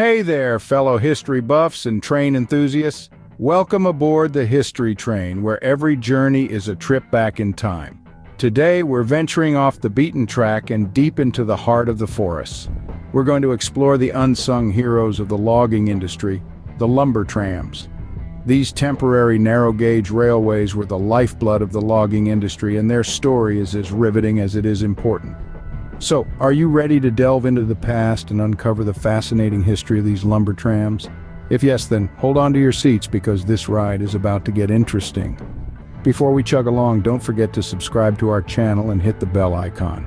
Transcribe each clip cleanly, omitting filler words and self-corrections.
Hey there, fellow history buffs and train enthusiasts. Welcome aboard the History Train, where every journey is a trip back in time. Today, we're venturing off the beaten track and deep into the heart of the forests. We're going to explore the unsung heroes of the logging industry, the lumber trams. These temporary narrow-gauge railways were the lifeblood of the logging industry, and their story is as riveting as it is important. So, are you ready to delve into the past and uncover the fascinating history of these lumber trams? If yes, then hold on to your seats because this ride is about to get interesting. Before we chug along, don't forget to subscribe to our channel and hit the bell icon.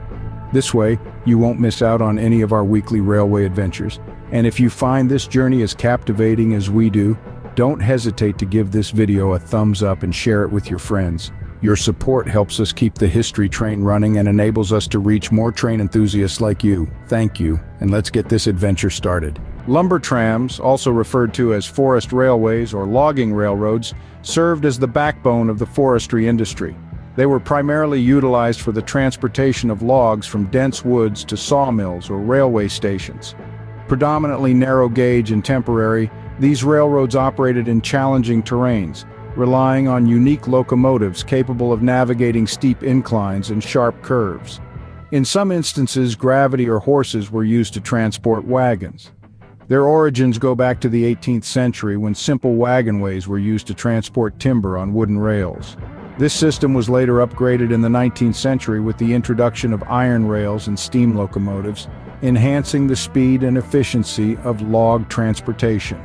This way, you won't miss out on any of our weekly railway adventures. And if you find this journey as captivating as we do, don't hesitate to give this video a thumbs up and share it with your friends. Your support helps us keep the History Train running and enables us to reach more train enthusiasts like you. Thank you, and let's get this adventure started. Lumber trams, also referred to as forest railways or logging railroads, served as the backbone of the forestry industry. They were primarily utilized for the transportation of logs from dense woods to sawmills or railway stations. Predominantly narrow gauge and temporary, these railroads operated in challenging terrains, relying on unique locomotives capable of navigating steep inclines and sharp curves. In some instances, gravity or horses were used to transport wagons. Their origins go back to the 18th century when simple wagonways were used to transport timber on wooden rails. This system was later upgraded in the 19th century with the introduction of iron rails and steam locomotives, enhancing the speed and efficiency of log transportation.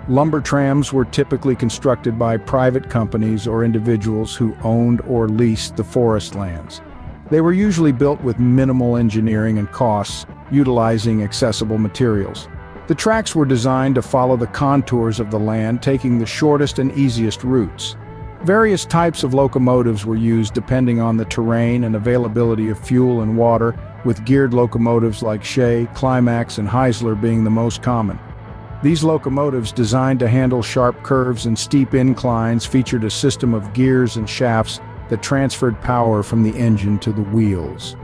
Lumber trams were typically constructed by private companies or individuals who owned or leased the forest lands. They were usually built with minimal engineering and costs, utilizing accessible materials. The tracks were designed to follow the contours of the land, taking the shortest and easiest routes. Various types of locomotives were used depending on the terrain and availability of fuel and water, with geared locomotives like Shea, Climax, and Heisler being the most common. These locomotives, designed to handle sharp curves and steep inclines, featured a system of gears and shafts that transferred power from the engine to the wheels.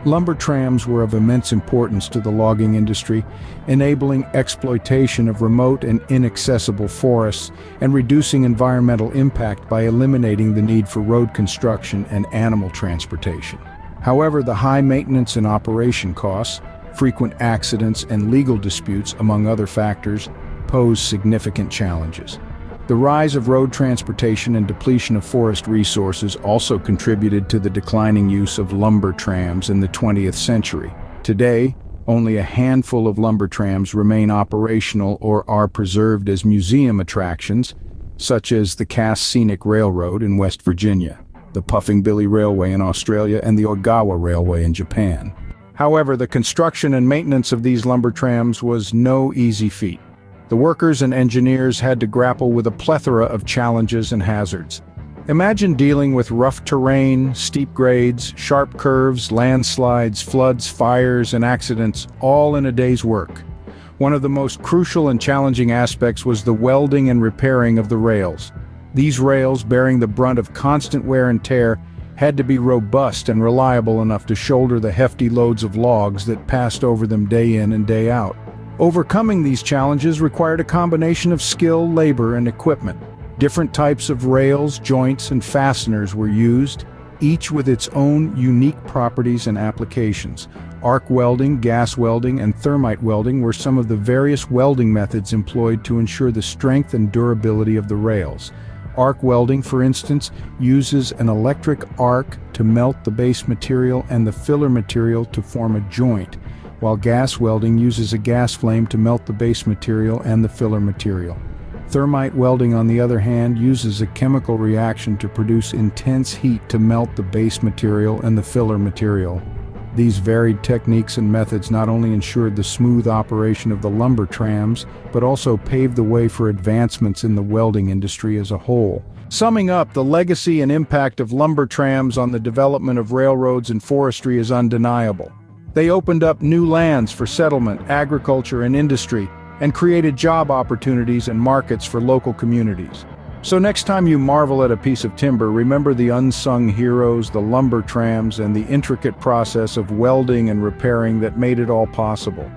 Lumber trams were of immense importance to the logging industry, enabling exploitation of remote and inaccessible forests and reducing environmental impact by eliminating the need for road construction and animal transportation. However, the high maintenance and operation costs, frequent accidents, and legal disputes, among other factors, pose significant challenges. The rise of road transportation and depletion of forest resources also contributed to the declining use of lumber trams in the 20th century. Today, only a handful of lumber trams remain operational or are preserved as museum attractions, such as the Cass Scenic Railroad in West Virginia, the Puffing Billy Railway in Australia, and the Ogawa Railway in Japan. However, the construction and maintenance of these lumber trams was no easy feat. The workers and engineers had to grapple with a plethora of challenges and hazards. Imagine dealing with rough terrain, steep grades, sharp curves, landslides, floods, fires, and accidents, all in a day's work. One of the most crucial and challenging aspects was the welding and repairing of the rails. These rails, bearing the brunt of constant wear and tear, had to be robust and reliable enough to shoulder the hefty loads of logs that passed over them day in and day out. Overcoming these challenges required a combination of skill, labor, and equipment. Different types of rails, joints, and fasteners were used, each with its own unique properties and applications. Arc welding, gas welding, and thermite welding were some of the various welding methods employed to ensure the strength and durability of the rails. Arc welding, for instance, uses an electric arc to melt the base material and the filler material to form a joint, while gas welding uses a gas flame to melt the base material and the filler material. Thermite welding, on the other hand, uses a chemical reaction to produce intense heat to melt the base material and the filler material. These varied techniques and methods not only ensured the smooth operation of the lumber trams, but also paved the way for advancements in the welding industry as a whole. Summing up, the legacy and impact of lumber trams on the development of railroads and forestry is undeniable. They opened up new lands for settlement, agriculture, and industry, and created job opportunities and markets for local communities. So next time you marvel at a piece of timber, remember the unsung heroes, the lumber trams, and the intricate process of welding and repairing that made it all possible.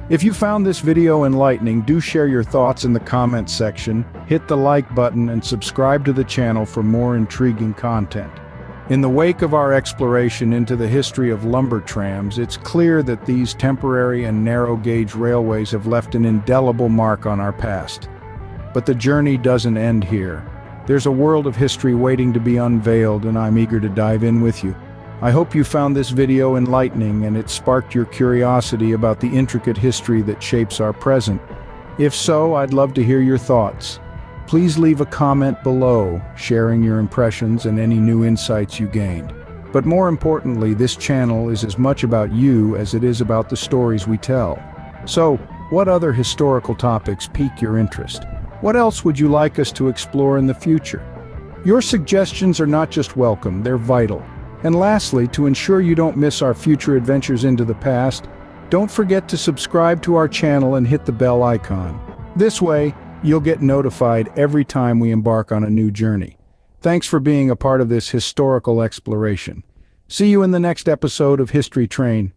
If you found this video enlightening, do share your thoughts in the comments section, hit the like button, and subscribe to the channel for more intriguing content. In the wake of our exploration into the history of lumber trams, it's clear that these temporary and narrow-gauge railways have left an indelible mark on our past. But the journey doesn't end here. There's a world of history waiting to be unveiled, and I'm eager to dive in with you. I hope you found this video enlightening and it sparked your curiosity about the intricate history that shapes our present. If so, I'd love to hear your thoughts. Please leave a comment below, sharing your impressions and any new insights you gained. But more importantly, this channel is as much about you as it is about the stories we tell. So, what other historical topics pique your interest? What else would you like us to explore in the future? Your suggestions are not just welcome, they're vital. And lastly, to ensure you don't miss our future adventures into the past, don't forget to subscribe to our channel and hit the bell icon. This way, you'll get notified every time we embark on a new journey. Thanks for being a part of this historical exploration. See you in the next episode of History Train.